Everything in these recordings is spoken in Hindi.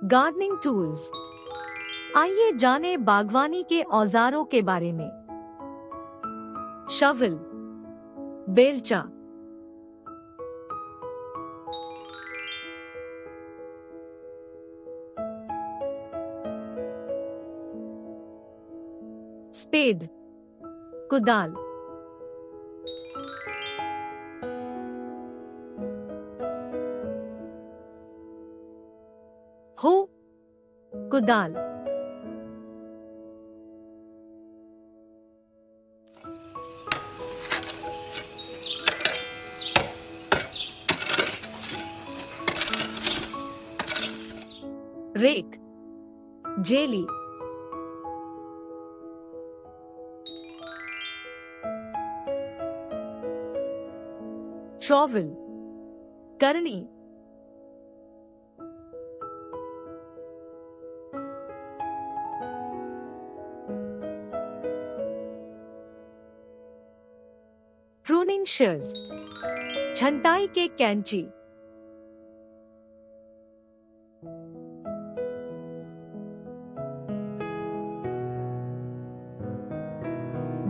Gardening tools. आइए जाने बागवानी के औजारों के बारे में। शवल, बेलचा, स्पेड, कुदाल, हो, कुदाल, रेक, जेली, ट्रॉवल, करनी, प्रूनिंग shears, छंटाई के कैंची,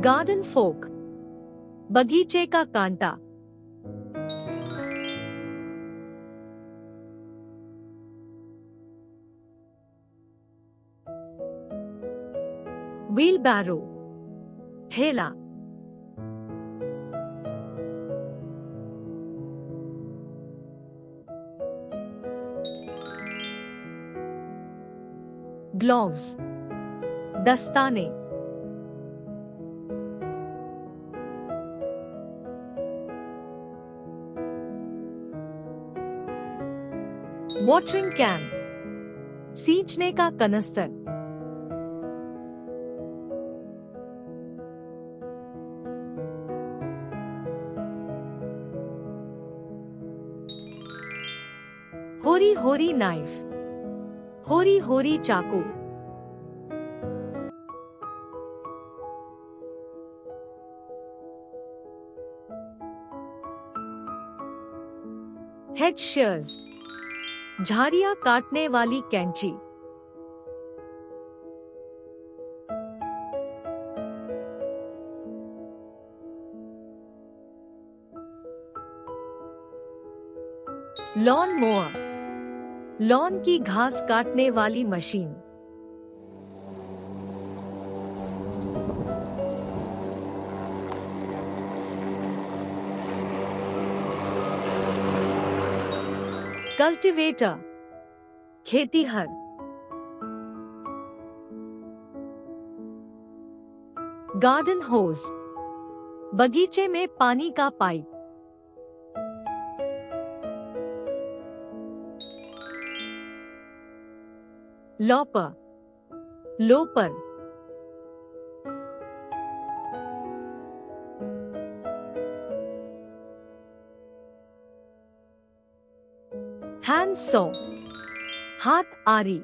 गार्डन फोक, बगीचे का कांटा, व्हील बैरो, ठेला, ग्लोव्स, दस्ताने, वाटरिंग कैन, सींचने का कनस्तर, होरी होरी नाइफ, होरी होरी चाकू, हेज shears, झाड़ियां काटने वाली कैंची, लॉन मोअर, लॉन की घास काटने वाली मशीन, कल्टीवेटर, खेतीहर, गार्डन होज, बगीचे में पानी का पाइप, लॉपर, लोपर, हैंड सॉ, हाथ आरी,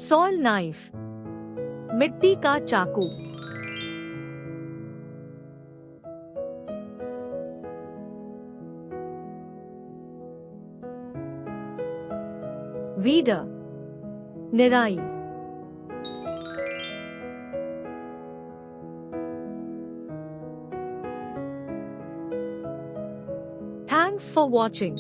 सॉइल नाइफ, मिट्टी का चाकू, वीडर, निराई, Thanks for watching.